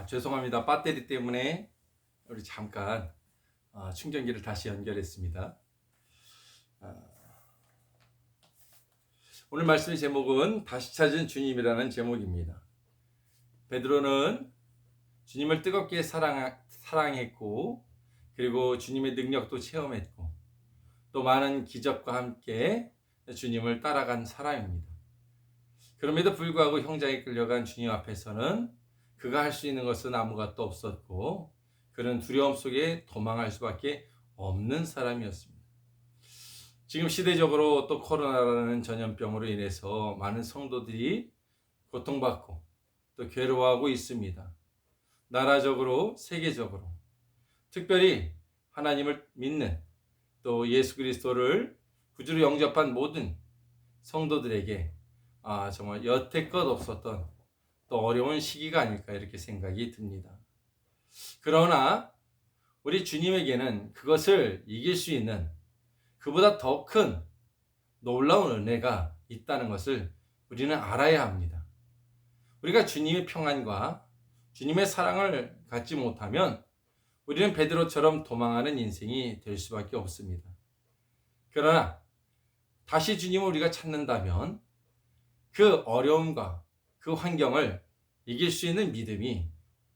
죄송합니다. 배터리 때문에 우리 잠깐 충전기를 다시 연결했습니다. 아, 오늘 말씀의 제목은 다시 찾은 주님이라는 제목입니다. 베드로는 주님을 뜨겁게 사랑했고, 그리고 주님의 능력도 체험했고, 또 많은 기적과 함께 주님을 따라간 사람입니다. 그럼에도 불구하고 형장에 끌려간 주님 앞에서는 그가 할 수 있는 것은 아무것도 없었고, 그는 두려움 속에 도망할 수밖에 없는 사람이었습니다. 지금 시대적으로 또 코로나라는 전염병으로 인해서 많은 성도들이 고통받고 또 괴로워하고 있습니다. 나라적으로, 세계적으로, 특별히 하나님을 믿는 또 예수 그리스도를 구주로 영접한 모든 성도들에게 정말 여태껏 없었던 또 어려운 시기가 아닐까 이렇게 생각이 듭니다. 그러나 우리 주님에게는 그것을 이길 수 있는 그보다 더 큰 놀라운 은혜가 있다는 것을 우리는 알아야 합니다. 우리가 주님의 평안과 주님의 사랑을 갖지 못하면 우리는 베드로처럼 도망하는 인생이 될 수밖에 없습니다. 그러나 다시 주님을 우리가 찾는다면 그 어려움과 그 환경을 이길 수 있는 믿음이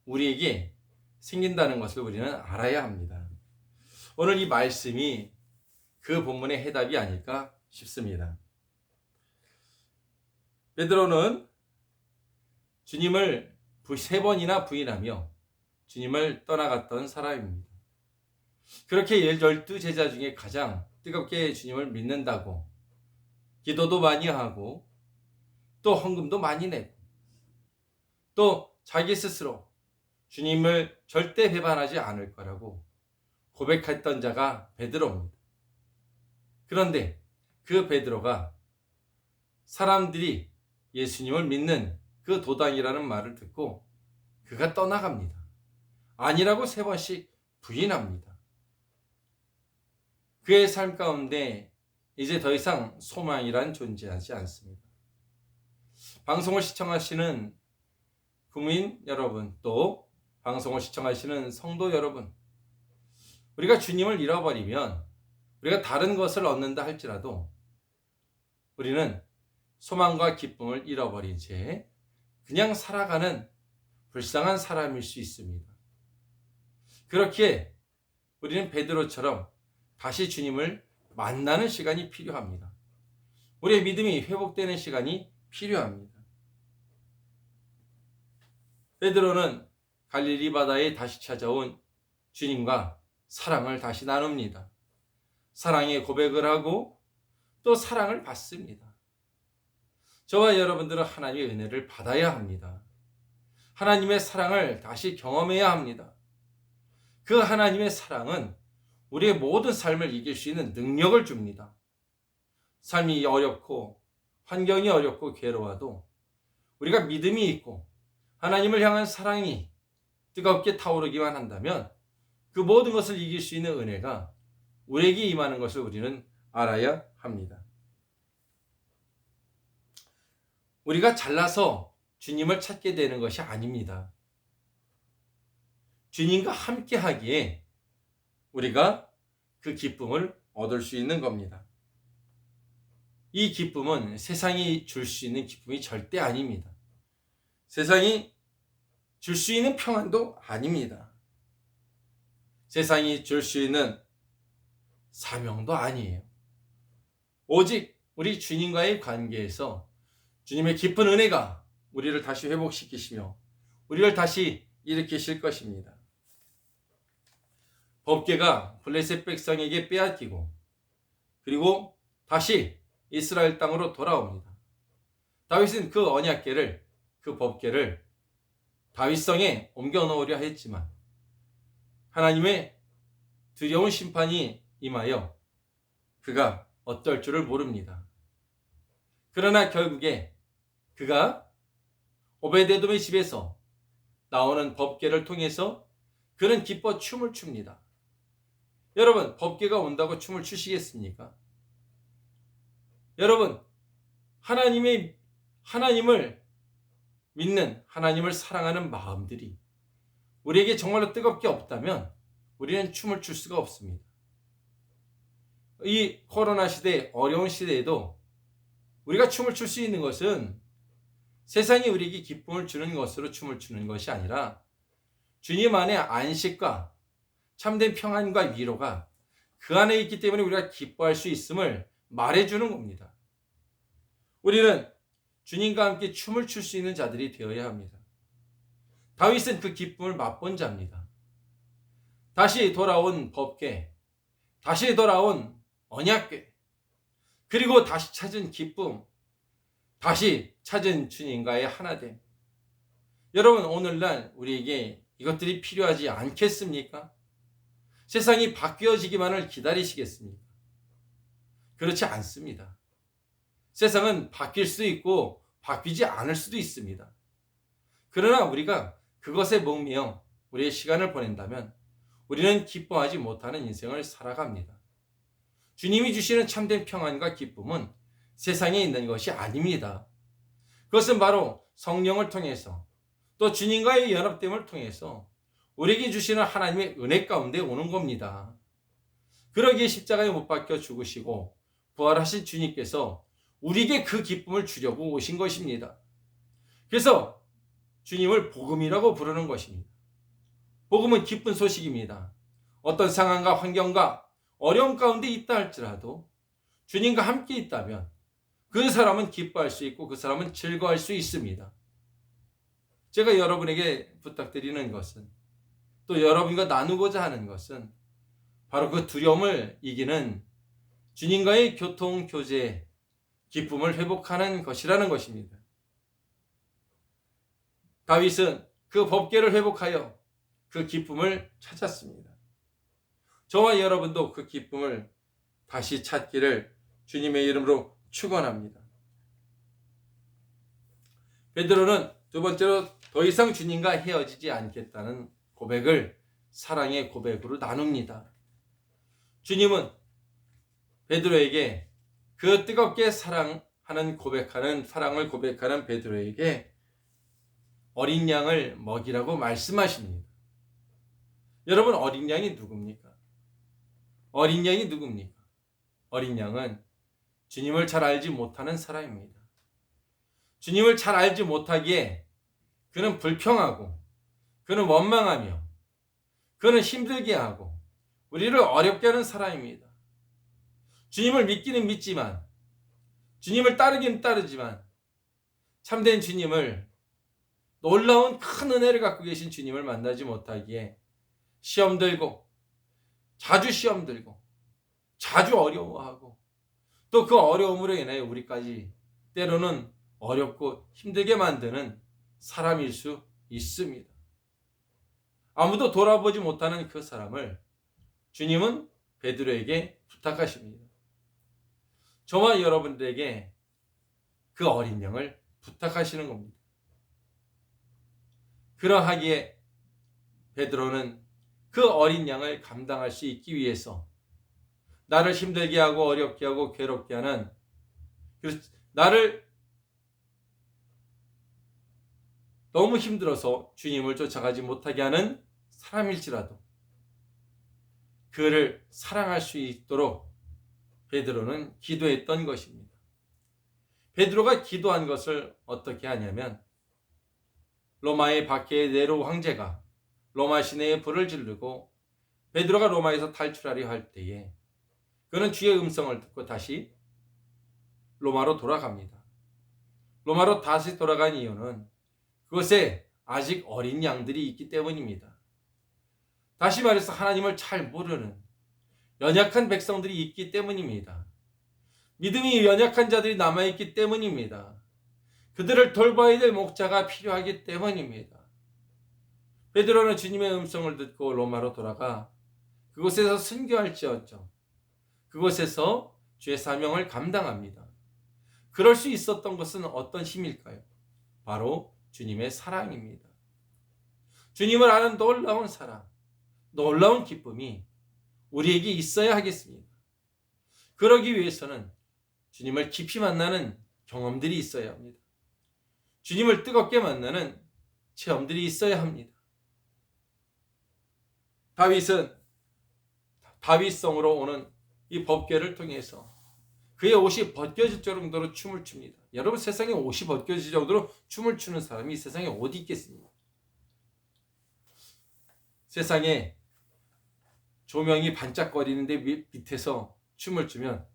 우리에게 생긴다는 것을 우리는 알아야 합니다. 오늘 이 말씀이 그 본문의 해답이 아닐까 싶습니다. 베드로는 주님을 3번이나 부인하며 주님을 떠나갔던 사람입니다. 그렇게 12제자 중에 가장 뜨겁게 주님을 믿는다고 기도도 많이 하고 또 헌금도 많이 내고 또 자기 스스로 주님을 절대 배반하지 않을 거라고 고백했던 자가 베드로입니다. 그런데 그 베드로가 사람들이 예수님을 믿는 그 도당이라는 말을 듣고 그가 떠나갑니다. 아니라고 3번씩 부인합니다. 그의 삶 가운데 이제 더 이상 소망이란 존재하지 않습니다. 방송을 시청하시는 국민 여러분, 또 방송을 시청하시는 성도 여러분, 우리가 주님을 잃어버리면 우리가 다른 것을 얻는다 할지라도 우리는 소망과 기쁨을 잃어버린 채 그냥 살아가는 불쌍한 사람일 수 있습니다. 그렇기에 우리는 베드로처럼 다시 주님을 만나는 시간이 필요합니다. 우리의 믿음이 회복되는 시간이 필요합니다. 베드로는 갈릴리 바다에 다시 찾아온 주님과 사랑을 다시 나눕니다. 사랑의 고백을 하고 또 사랑을 받습니다. 저와 여러분들은 하나님의 은혜를 받아야 합니다. 하나님의 사랑을 다시 경험해야 합니다. 그 하나님의 사랑은 우리의 모든 삶을 이길 수 있는 능력을 줍니다. 삶이 어렵고 환경이 어렵고 괴로워도 우리가 믿음이 있고 하나님을 향한 사랑이 뜨겁게 타오르기만 한다면 그 모든 것을 이길 수 있는 은혜가 우리에게 임하는 것을 우리는 알아야 합니다. 우리가 잘나서 주님을 찾게 되는 것이 아닙니다. 주님과 함께 하기에 우리가 그 기쁨을 얻을 수 있는 겁니다. 이 기쁨은 세상이 줄 수 있는 기쁨이 절대 아닙니다. 세상이 줄 수 있는 평안도 아닙니다. 세상이 줄 수 있는 사명도 아니에요. 오직 우리 주님과의 관계에서 주님의 깊은 은혜가 우리를 다시 회복시키시며 우리를 다시 일으키실 것입니다. 법궤가 블레셋 백성에게 빼앗기고 그리고 다시 이스라엘 땅으로 돌아옵니다. 다윗은 그 언약궤를, 그 법궤를 다윗성에 옮겨 놓으려 했지만 하나님의 두려운 심판이 임하여 그가 어떨 줄을 모릅니다. 그러나 결국에 그가 오베데돔의 집에서 나오는 법궤를 통해서 그는 기뻐 춤을 춥니다. 여러분, 법궤가 온다고 춤을 추시겠습니까? 여러분, 하나님을 믿는, 하나님을 사랑하는 마음들이 우리에게 정말로 뜨겁게 없다면 우리는 춤을 출 수가 없습니다. 이 코로나 시대, 어려운 시대에도 우리가 춤을 출 수 있는 것은 세상이 우리에게 기쁨을 주는 것으로 춤을 추는 것이 아니라 주님 안에 안식과 참된 평안과 위로가 그 안에 있기 때문에 우리가 기뻐할 수 있음을 말해주는 겁니다. 우리는 주님과 함께 춤을 출 수 있는 자들이 되어야 합니다. 다윗은 그 기쁨을 맛본 자입니다. 다시 돌아온 법궤, 다시 돌아온 언약궤, 그리고 다시 찾은 기쁨, 다시 찾은 주님과의 하나됨. 여러분, 오늘날 우리에게 이것들이 필요하지 않겠습니까? 세상이 바뀌어지기만을 기다리시겠습니까? 그렇지 않습니다. 세상은 바뀔 수도 있고 바뀌지 않을 수도 있습니다. 그러나 우리가 그것에 목매어 우리의 시간을 보낸다면 우리는 기뻐하지 못하는 인생을 살아갑니다. 주님이 주시는 참된 평안과 기쁨은 세상에 있는 것이 아닙니다. 그것은 바로 성령을 통해서 또 주님과의 연합됨을 통해서 우리에게 주시는 하나님의 은혜 가운데 오는 겁니다. 그러기에 십자가에 못 박혀 죽으시고 부활하신 주님께서 우리에게 그 기쁨을 주려고 오신 것입니다. 그래서 주님을 복음이라고 부르는 것입니다. 복음은 기쁜 소식입니다. 어떤 상황과 환경과 어려움 가운데 있다 할지라도 주님과 함께 있다면 그 사람은 기뻐할 수 있고 그 사람은 즐거워할 수 있습니다. 제가 여러분에게 부탁드리는 것은, 또 여러분과 나누고자 하는 것은 바로 그 두려움을 이기는 주님과의 교통, 교제, 기쁨을 회복하는 것이라는 것입니다. 다윗은 그 법궤를 회복하여 그 기쁨을 찾았습니다. 저와 여러분도 그 기쁨을 다시 찾기를 주님의 이름으로 축원합니다. 베드로는 두 번째로 더 이상 주님과 헤어지지 않겠다는 고백을 사랑의 고백으로 나눕니다. 주님은 베드로에게 그 뜨겁게 사랑을 고백하는 베드로에게 어린 양을 먹이라고 말씀하십니다. 여러분, 어린 양이 누굽니까? 어린 양이 누굽니까? 어린 양은 주님을 잘 알지 못하는 사람입니다. 주님을 잘 알지 못하기에 그는 불평하고, 그는 원망하며, 그는 힘들게 하고 우리를 어렵게 하는 사람입니다. 주님을 믿기는 믿지만, 주님을 따르긴 따르지만, 참된 주님을, 놀라운 큰 은혜를 갖고 계신 주님을 만나지 못하기에 시험 들고, 자주 시험 들고, 자주 어려워하고, 또 그 어려움으로 인하여 우리까지 때로는 어렵고 힘들게 만드는 사람일 수 있습니다. 아무도 돌아보지 못하는 그 사람을 주님은 베드로에게 부탁하십니다. 저와 여러분들에게 그 어린 양을 부탁하시는 겁니다. 그러하기에 베드로는 그 어린 양을 감당할 수 있기 위해서 나를 힘들게 하고 어렵게 하고 괴롭게 하는, 나를 너무 힘들어서 주님을 쫓아가지 못하게 하는 사람일지라도 그를 사랑할 수 있도록 베드로는 기도했던 것입니다. 베드로가 기도한 것을 어떻게 하냐면, 로마의 박해의 네로 황제가 로마 시내에 불을 지르고 베드로가 로마에서 탈출하려 할 때에 그는 주의 음성을 듣고 다시 로마로 돌아갑니다. 로마로 다시 돌아간 이유는 그것에 아직 어린 양들이 있기 때문입니다. 다시 말해서 하나님을 잘 모르는 연약한 백성들이 있기 때문입니다. 믿음이 연약한 자들이 남아있기 때문입니다. 그들을 돌봐야 될 목자가 필요하기 때문입니다. 베드로는 주님의 음성을 듣고 로마로 돌아가 그곳에서 순교할지언정 그곳에서 주의 사명을 감당합니다. 그럴 수 있었던 것은 어떤 힘일까요? 바로 주님의 사랑입니다. 주님을 아는 놀라운 사랑, 놀라운 기쁨이 우리에게 있어야 하겠습니다. 그러기 위해서는 주님을 깊이 만나는 경험들이 있어야 합니다. 주님을 뜨겁게 만나는 체험들이 있어야 합니다. 다윗은 다윗성으로 오는 이 법궤를 통해서 그의 옷이 벗겨질 정도로 춤을 춥니다. 여러분, 세상에 옷이 벗겨질 정도로 춤을 추는 사람이 이 세상에 어디 있겠습니까? 세상에 조명이 반짝거리는데 밑에서 춤을 추면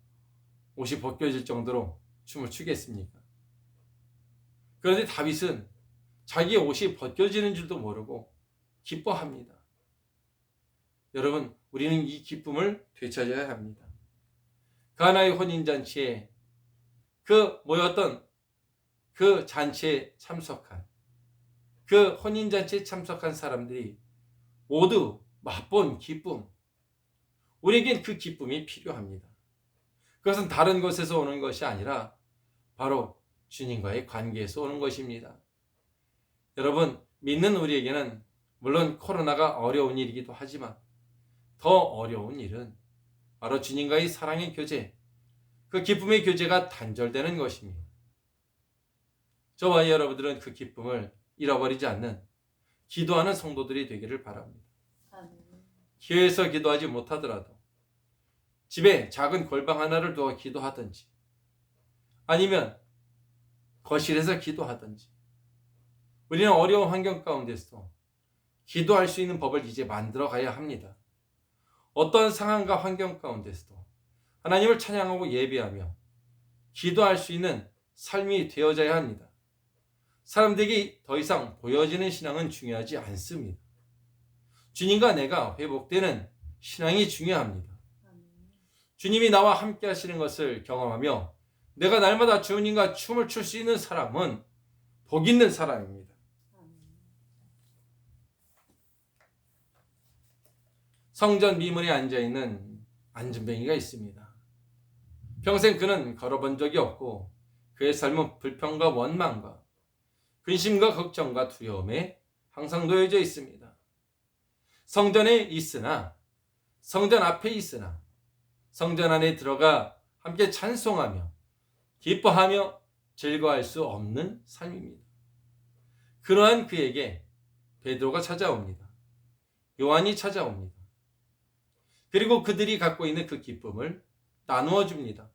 옷이 벗겨질 정도로 춤을 추겠습니까? 그런데 다윗은 자기의 옷이 벗겨지는 줄도 모르고 기뻐합니다. 여러분, 우리는 이 기쁨을 되찾아야 합니다. 가나의 혼인잔치에 모였던 그 잔치에 참석한, 그 혼인잔치에 참석한 사람들이 모두 맛본 기쁨, 우리에겐 그 기쁨이 필요합니다. 그것은 다른 곳에서 오는 것이 아니라 바로 주님과의 관계에서 오는 것입니다. 여러분, 믿는 우리에게는 물론 코로나가 어려운 일이기도 하지만 더 어려운 일은 바로 주님과의 사랑의 교제, 그 기쁨의 교제가 단절되는 것입니다. 저와 여러분들은 그 기쁨을 잃어버리지 않는 기도하는 성도들이 되기를 바랍니다. 교회에서 기도하지 못하더라도 집에 작은 골방 하나를 두어 기도하든지, 아니면 거실에서 기도하든지, 우리는 어려운 환경 가운데서도 기도할 수 있는 법을 이제 만들어 가야 합니다. 어떤 상황과 환경 가운데서도 하나님을 찬양하고 예배하며 기도할 수 있는 삶이 되어져야 합니다. 사람들에게 더 이상 보여지는 신앙은 중요하지 않습니다. 주님과 내가 회복되는 신앙이 중요합니다. 주님이 나와 함께 하시는 것을 경험하며 내가 날마다 주님과 춤을 출 수 있는 사람은 복 있는 사람입니다. 성전 미문에 앉아있는 안진뱅이가 있습니다. 평생 그는 걸어본 적이 없고 그의 삶은 불평과 원망과 근심과 걱정과 두려움에 항상 놓여져 있습니다. 성전에 있으나, 성전 앞에 있으나, 성전 안에 들어가 함께 찬송하며 기뻐하며 즐거워할 수 없는 삶입니다. 그러한 그에게 베드로가 찾아옵니다. 요한이 찾아옵니다. 그리고 그들이 갖고 있는 그 기쁨을 나누어 줍니다.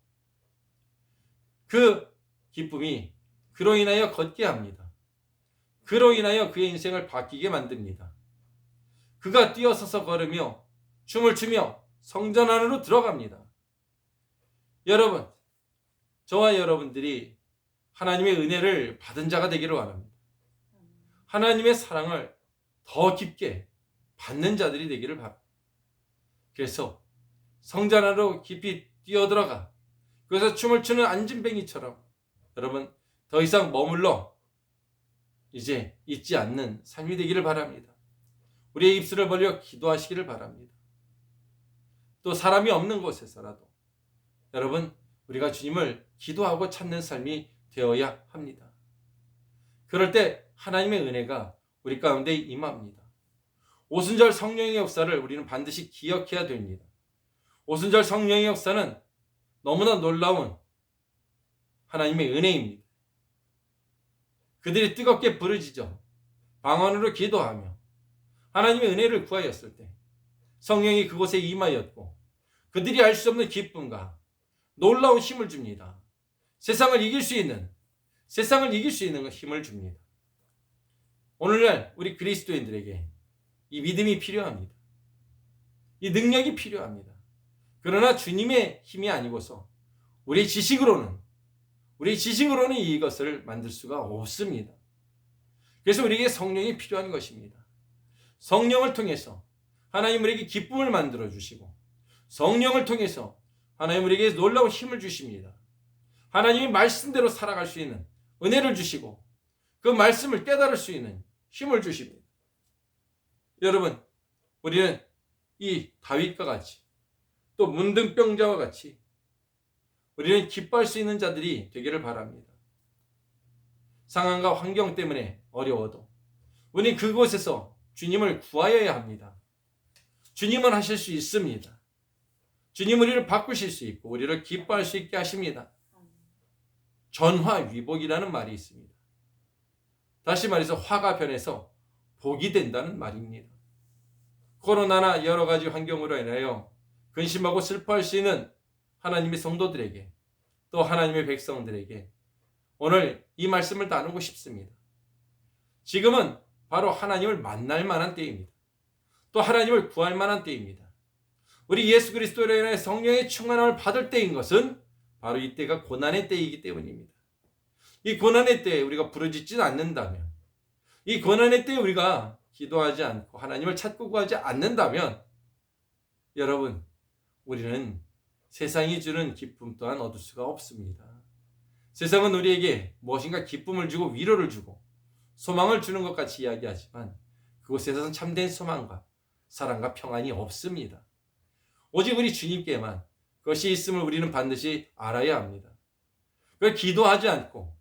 그 기쁨이 그로 인하여 걷게 합니다. 그로 인하여 그의 인생을 바뀌게 만듭니다. 그가 뛰어서서 걸으며 춤을 추며 성전 안으로 들어갑니다. 여러분, 저와 여러분들이 하나님의 은혜를 받은 자가 되기를 원합니다. 하나님의 사랑을 더 깊게 받는 자들이 되기를 바랍니다. 그래서 성전 안으로 깊이 뛰어들어가 그래서 춤을 추는 안진뱅이처럼 여러분 더 이상 머물러 이제 있지 않는 삶이 되기를 바랍니다. 우리의 입술을 벌려 기도하시기를 바랍니다. 또 사람이 없는 곳에서라도 여러분 우리가 주님을 기도하고 찾는 삶이 되어야 합니다. 그럴 때 하나님의 은혜가 우리 가운데 임합니다. 오순절 성령의 역사를 우리는 반드시 기억해야 됩니다. 오순절 성령의 역사는 너무나 놀라운 하나님의 은혜입니다. 그들이 뜨겁게 부르짖어 방언으로 기도하며 하나님의 은혜를 구하였을 때 성령이 그곳에 임하였고 그들이 알 수 없는 기쁨과 놀라운 힘을 줍니다. 세상을 이길 수 있는 힘을 줍니다. 오늘날 우리 그리스도인들에게 이 믿음이 필요합니다. 이 능력이 필요합니다. 그러나 주님의 힘이 아니고서 우리 지식으로는 이것을 만들 수가 없습니다. 그래서 우리에게 성령이 필요한 것입니다. 성령을 통해서 하나님 우리에게 기쁨을 만들어 주시고 성령을 통해서 하나님 우리에게 놀라운 힘을 주십니다. 하나님의 말씀대로 살아갈 수 있는 은혜를 주시고 그 말씀을 깨달을 수 있는 힘을 주십니다. 여러분, 우리는 이 다윗과 같이 또 문둥병자와 같이 우리는 기뻐할 수 있는 자들이 되기를 바랍니다. 상황과 환경 때문에 어려워도 우리는 그곳에서 주님을 구하여야 합니다. 주님은 하실 수 있습니다. 주님 우리를 바꾸실 수 있고 우리를 기뻐할 수 있게 하십니다. 전화위복이라는 말이 있습니다. 다시 말해서 화가 변해서 복이 된다는 말입니다. 코로나나 여러 가지 환경으로 인하여 근심하고 슬퍼할 수 있는 하나님의 성도들에게, 또 하나님의 백성들에게 오늘 이 말씀을 나누고 싶습니다. 지금은 바로 하나님을 만날 만한 때입니다. 또 하나님을 구할 만한 때입니다. 우리 예수 그리스도로 인해 성령의 충만함을 받을 때인 것은 바로 이때가 고난의 때이기 때문입니다. 이 고난의 때에 우리가 부르짖지 않는다면, 이 고난의 때에 우리가 기도하지 않고 하나님을 찾고 구하지 않는다면, 여러분, 우리는 세상이 주는 기쁨 또한 얻을 수가 없습니다. 세상은 우리에게 무엇인가 기쁨을 주고 위로를 주고 소망을 주는 것 같이 이야기하지만 그곳에서는 참된 소망과 사랑과 평안이 없습니다. 오직 우리 주님께만 그것이 있음을 우리는 반드시 알아야 합니다. 그걸 기도하지 않고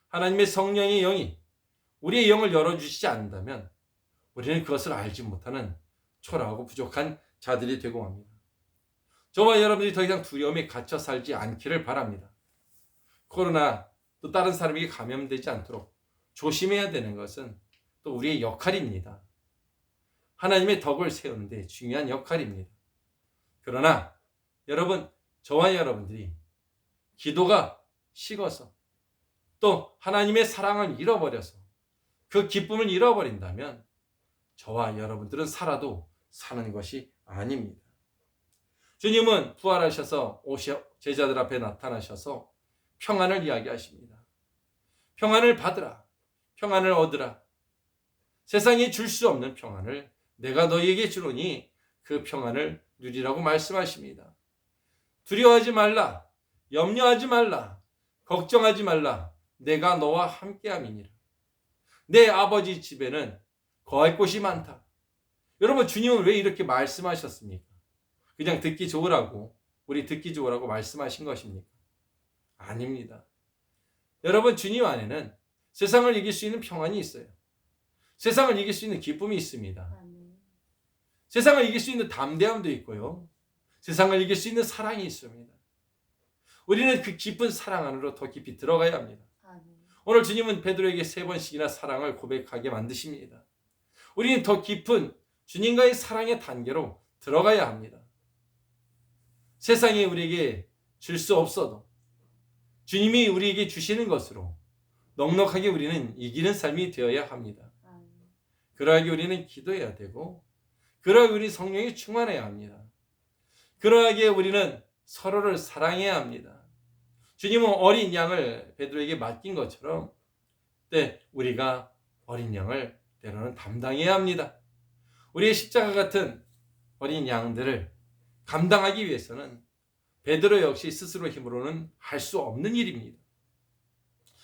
하나님의 성령의 영이 우리의 영을 열어주시지 않는다면 우리는 그것을 알지 못하는 초라하고 부족한 자들이 되고 맙니다. 저와 여러분들이 더 이상 두려움에 갇혀 살지 않기를 바랍니다. 코로나 또 다른 사람에게 감염되지 않도록 조심해야 되는 것은 또 우리의 역할입니다. 하나님의 덕을 세우는 데 중요한 역할입니다. 그러나 여러분, 저와 여러분들이 기도가 식어서 또 하나님의 사랑을 잃어버려서 그 기쁨을 잃어버린다면 저와 여러분들은 살아도 사는 것이 아닙니다. 주님은 부활하셔서 제자들 앞에 나타나셔서 평안을 이야기하십니다. 평안을 받으라. 평안을 얻으라. 세상이 줄 수 없는 평안을 내가 너희에게 주노니 그 평안을 누리라고 말씀하십니다. 두려워하지 말라. 염려하지 말라. 걱정하지 말라. 내가 너와 함께함이니라. 내 아버지 집에는 거할 곳이 많다. 여러분, 주님은 왜 이렇게 말씀하셨습니까? 그냥 듣기 좋으라고, 우리 듣기 좋으라고 말씀하신 것입니까? 아닙니다. 여러분, 주님 안에는 세상을 이길 수 있는 평안이 있어요. 세상을 이길 수 있는 기쁨이 있습니다. 세상을 이길 수 있는 담대함도 있고요. 세상을 이길 수 있는 사랑이 있습니다. 우리는 그 깊은 사랑 안으로 더 깊이 들어가야 합니다. 오늘 주님은 베드로에게 3번씩이나 사랑을 고백하게 만드십니다. 우리는 더 깊은 주님과의 사랑의 단계로 들어가야 합니다. 세상이 우리에게 줄 수 없어도 주님이 우리에게 주시는 것으로 넉넉하게 우리는 이기는 삶이 되어야 합니다. 그러하게 우리는 기도해야 되고, 그러하게 우리 성령이 충만해야 합니다. 그러하게 우리는 서로를 사랑해야 합니다. 주님은 어린 양을 베드로에게 맡긴 것처럼 우리가 어린 양을 때로는 담당해야 합니다. 우리의 십자가 같은 어린 양들을 감당하기 위해서는 베드로 역시 스스로 힘으로는 할 수 없는 일입니다.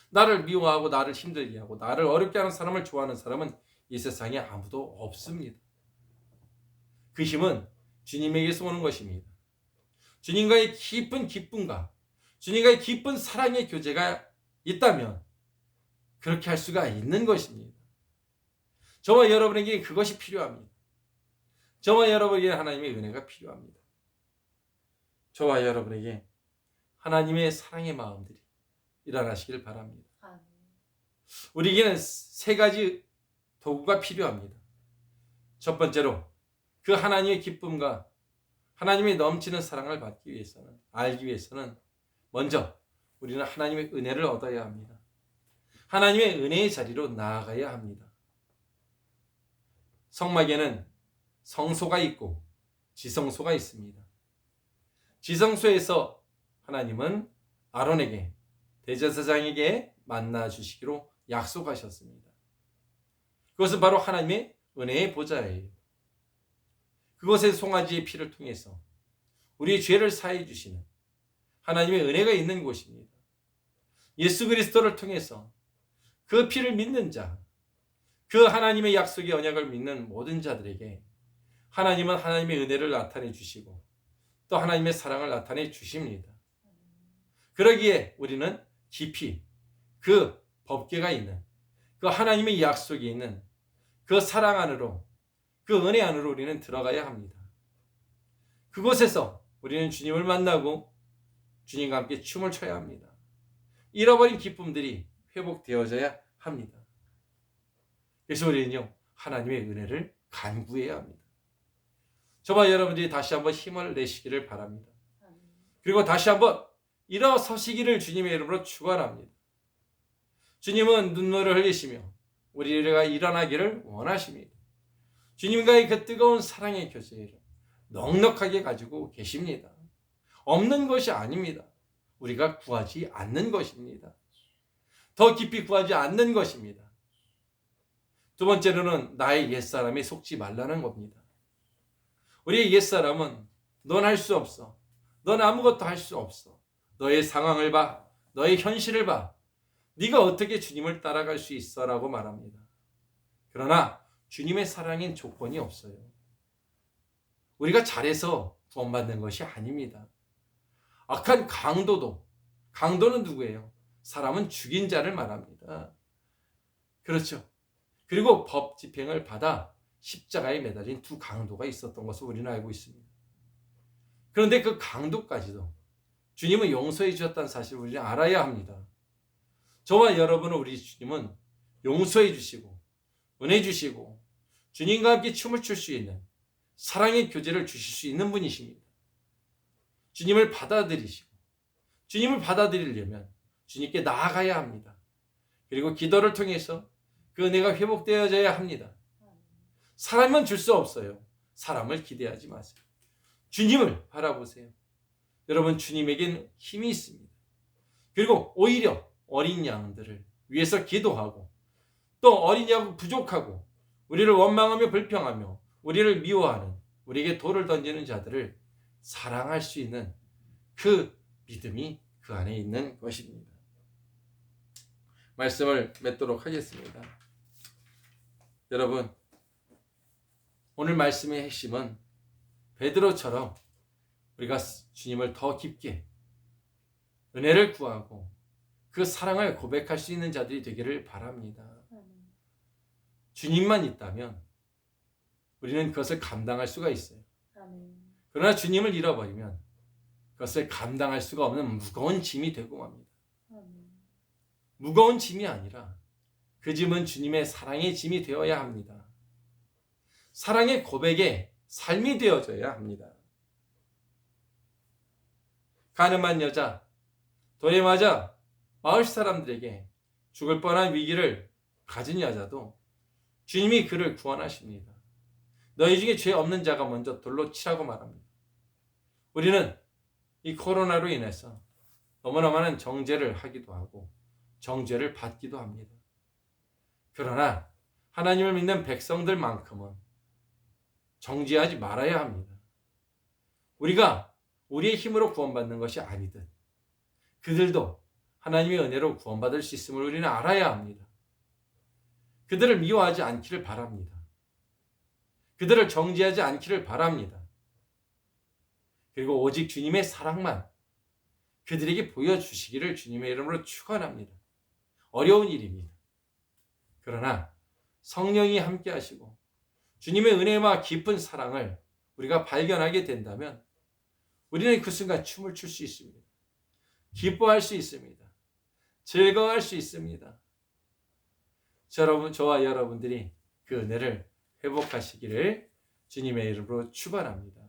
나를 미워하고 나를 힘들게 하고 나를 어렵게 하는 사람을 좋아하는 사람은 이 세상에 아무도 없습니다. 그 힘은 주님에게서 오는 것입니다. 주님과의 깊은 기쁨과 주님과의 깊은 사랑의 교제가 있다면 그렇게 할 수가 있는 것입니다. 저와 여러분에게 그것이 필요합니다. 저와 여러분에게 하나님의 은혜가 필요합니다. 저와 여러분에게 하나님의 사랑의 마음들이 일어나시길 바랍니다. 우리에게는 3가지 도구가 필요합니다. 첫 번째로 그 하나님의 기쁨과 하나님의 넘치는 사랑을 받기 위해서는, 알기 위해서는 먼저 우리는 하나님의 은혜를 얻어야 합니다. 하나님의 은혜의 자리로 나아가야 합니다. 성막에는 성소가 있고 지성소가 있습니다. 지성소에서 하나님은 아론에게, 대제사장에게 만나 주시기로 약속하셨습니다. 그것은 바로 하나님의 은혜의 보좌예요. 그곳에 송아지의 피를 통해서 우리의 죄를 사해 주시는 하나님의 은혜가 있는 곳입니다. 예수 그리스도를 통해서 그 피를 믿는 자, 그 하나님의 약속의 언약을 믿는 모든 자들에게 하나님은 하나님의 은혜를 나타내 주시고 또 하나님의 사랑을 나타내 주십니다. 그러기에 우리는 깊이 그 법궤가 있는, 그 하나님의 약속이 있는 그 사랑 안으로, 그 은혜 안으로 우리는 들어가야 합니다. 그곳에서 우리는 주님을 만나고 주님과 함께 춤을 춰야 합니다. 잃어버린 기쁨들이 회복되어져야 합니다. 그래서 우리는요, 하나님의 은혜를 간구해야 합니다. 저와 여러분들이 다시 한번 힘을 내시기를 바랍니다. 그리고 다시 한번 일어서시기를 주님의 이름으로 축원합니다. 주님은 눈물을 흘리시며 우리가 일어나기를 원하십니다. 주님과의 그 뜨거운 사랑의 교제를 넉넉하게 가지고 계십니다. 없는 것이 아닙니다. 우리가 구하지 않는 것입니다. 더 깊이 구하지 않는 것입니다. 두 번째로는 나의 옛사람에 속지 말라는 겁니다. 우리의 옛사람은 넌 할 수 없어. 넌 아무것도 할 수 없어. 너의 상황을 봐. 너의 현실을 봐. 네가 어떻게 주님을 따라갈 수 있어? 라고 말합니다. 그러나 주님의 사랑엔 조건이 없어요. 우리가 잘해서 구원받는 것이 아닙니다. 악한 강도는 누구예요? 사람은 죽인 자를 말합니다. 그렇죠. 그리고 법 집행을 받아 십자가에 매달린 두 강도가 있었던 것을 우리는 알고 있습니다. 그런데 그 강도까지도 주님은 용서해 주셨다는 사실을 우리는 알아야 합니다. 저와 여러분은 우리 주님은 용서해 주시고 은혜 주시고 주님과 함께 춤을 출 수 있는 사랑의 교제를 주실 수 있는 분이십니다. 주님을 받아들이시고 주님을 받아들이려면 주님께 나아가야 합니다. 그리고 기도를 통해서 그 은혜가 회복되어져야 합니다. 사람은 줄 수 없어요. 사람을 기대하지 마세요. 주님을 바라보세요. 여러분, 주님에겐 힘이 있습니다. 그리고 오히려 어린 양들을 위해서 기도하고 또 어린 양 부족하고 우리를 원망하며 불평하며 우리를 미워하는 우리에게 돌을 던지는 자들을 사랑할 수 있는 그 믿음이 그 안에 있는 것입니다. 말씀을 맺도록 하겠습니다. 여러분, 오늘 말씀의 핵심은 베드로처럼 우리가 주님을 더 깊게 은혜를 구하고 그 사랑을 고백할 수 있는 자들이 되기를 바랍니다. 주님만 있다면 우리는 그것을 감당할 수가 있어요. 그러나 주님을 잃어버리면 그것을 감당할 수가 없는 무거운 짐이 되고 맙니다. 무거운 짐이 아니라 그 짐은 주님의 사랑의 짐이 되어야 합니다. 사랑의 고백의 삶이 되어져야 합니다. 가늠한 여자, 돌에 맞아 마을 사람들에게 죽을 뻔한 위기를 가진 여자도 주님이 그를 구원하십니다. 너희 중에 죄 없는 자가 먼저 돌로 치라고 말합니다. 우리는 이 코로나로 인해서 너무나 많은 정죄를 하기도 하고 정죄를 받기도 합니다. 그러나 하나님을 믿는 백성들만큼은 정죄하지 말아야 합니다. 우리가 우리의 힘으로 구원받는 것이 아니듯 그들도 하나님의 은혜로 구원받을 수 있음을 우리는 알아야 합니다. 그들을 미워하지 않기를 바랍니다. 그들을 정죄하지 않기를 바랍니다. 그리고 오직 주님의 사랑만 그들에게 보여주시기를 주님의 이름으로 축원합니다. 어려운 일입니다. 그러나 성령이 함께 하시고 주님의 은혜와 깊은 사랑을 우리가 발견하게 된다면 우리는 그 순간 춤을 출 수 있습니다. 기뻐할 수 있습니다. 즐거워할 수 있습니다. 저와 여러분들이 그 은혜를 회복하시기를 주님의 이름으로 축원합니다.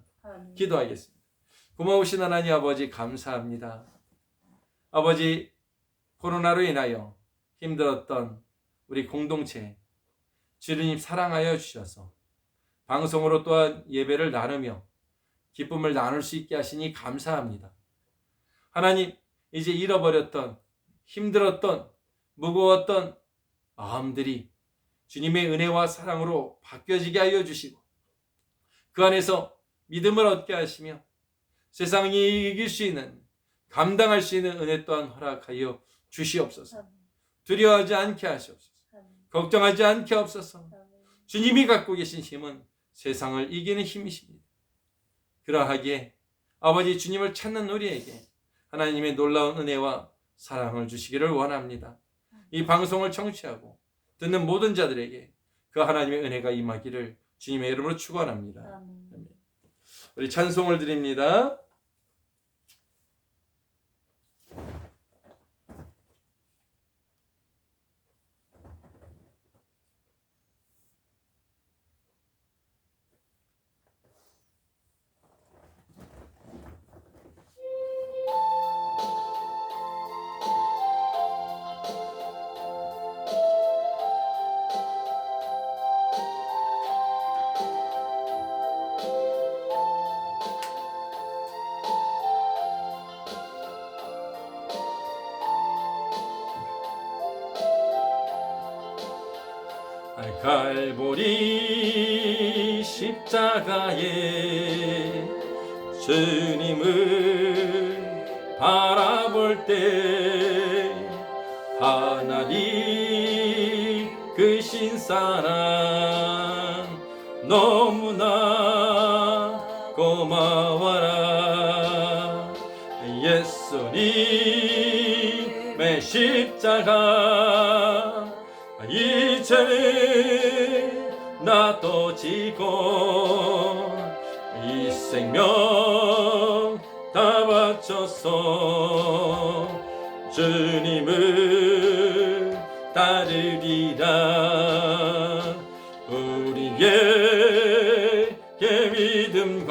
기도하겠습니다. 고마우신 하나님 아버지, 감사합니다. 아버지, 코로나로 인하여 힘들었던 우리 공동체 주님 사랑하여 주셔서 방송으로 또한 예배를 나누며 기쁨을 나눌 수 있게 하시니 감사합니다. 하나님, 이제 잃어버렸던 힘들었던 무거웠던 마음들이 주님의 은혜와 사랑으로 바뀌어지게 하여 주시고 그 안에서 믿음을 얻게 하시며 세상이 이길 수 있는 감당할 수 있는 은혜 또한 허락하여 주시옵소서. 두려워하지 않게 하시옵소서. 걱정하지 않게 하옵소서. 주님이 갖고 계신 힘은 세상을 이기는 힘이십니다. 그러하기에 아버지, 주님을 찾는 우리에게 하나님의 놀라운 은혜와 사랑을 주시기를 원합니다. 이 방송을 청취하고 듣는 모든 자들에게 그 하나님의 은혜가 임하기를 주님의 이름으로 축원합니다. 아멘. 우리 찬송을 드립니다. 갈보리 십자가에 주님을 바라볼 때 하나님 그 신사랑 너무나 고마워라. 예수님의 십자가 이제는 나도 지고 이 생명 다 바쳐서 주님을 따르리라. 우리의 믿음과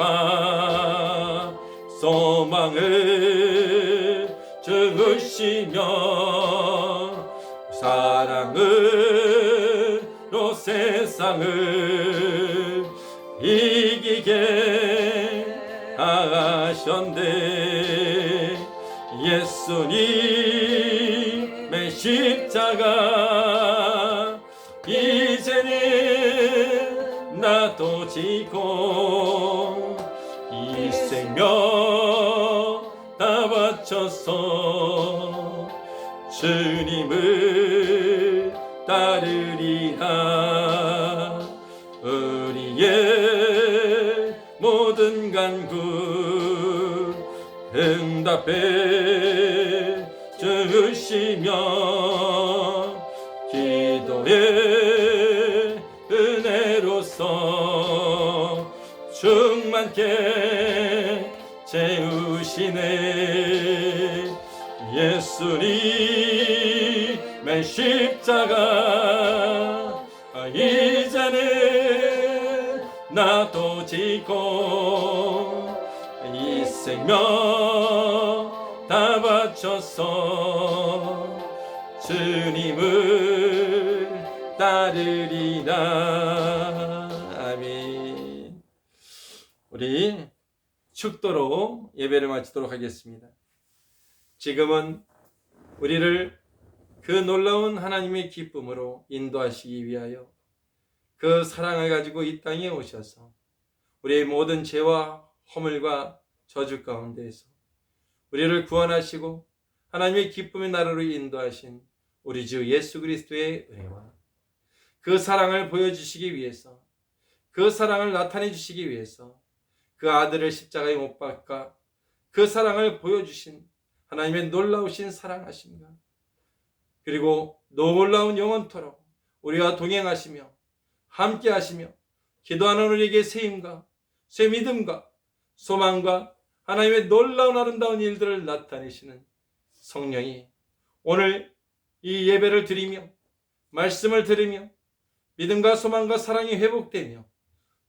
소망을 주시며 사랑으로 세상을 이기게 하셨네. 예수님의 십자가 이제는 나도 지고 이 생명 다 바쳐서 주님을 따르리라. 우리의 모든 간구 응답해 주시며 기도의 은혜로서 충만케 채우시네. 예수님의 십자가 이제는 나도 지고 이 생명 다 바쳐서 주님을 따르리라. 아멘. 우리 축도로 예배를 마치도록 하겠습니다. 지금은 우리를 그 놀라운 하나님의 기쁨으로 인도하시기 위하여 그 사랑을 가지고 이 땅에 오셔서 우리의 모든 죄와 허물과 저주 가운데에서 우리를 구원하시고 하나님의 기쁨의 나라로 인도하신 우리 주 예수 그리스도의 은혜와 그 사랑을 보여주시기 위해서, 그 사랑을 나타내 주시기 위해서 그 아들을 십자가에 못 박아 그 사랑을 보여주신 하나님의 놀라우신 사랑하심과 그리고 놀라운 영원토록 우리와 동행하시며 함께 하시며 기도하는 우리에게 새 힘과 새 믿음과 소망과 하나님의 놀라운 아름다운 일들을 나타내시는 성령이 오늘 이 예배를 드리며 말씀을 들으며 믿음과 소망과 사랑이 회복되며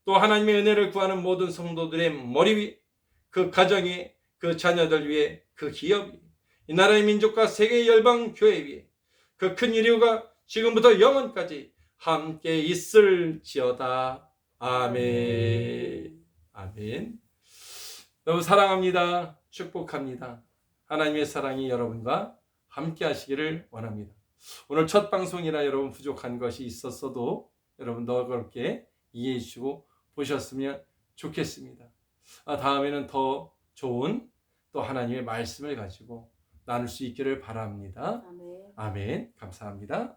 또 하나님의 은혜를 구하는 모든 성도들의 머리 위, 그 가정에, 그 자녀들 위에, 그 기업 위에, 이 나라의 민족과 세계의 열방 교회 위에 그 큰 이루가 지금부터 영원까지 함께 있을지어다. 아멘. 아멘. 여러분 사랑합니다. 축복합니다. 하나님의 사랑이 여러분과 함께 하시기를 원합니다. 오늘 첫 방송이라 여러분 부족한 것이 있었어도 여러분 더 그렇게 이해해 주시고 보셨으면 좋겠습니다. 다음에는 더 좋은 또 하나님의 말씀을 가지고 나눌 수 있기를 바랍니다. 아멘. 아멘. 감사합니다.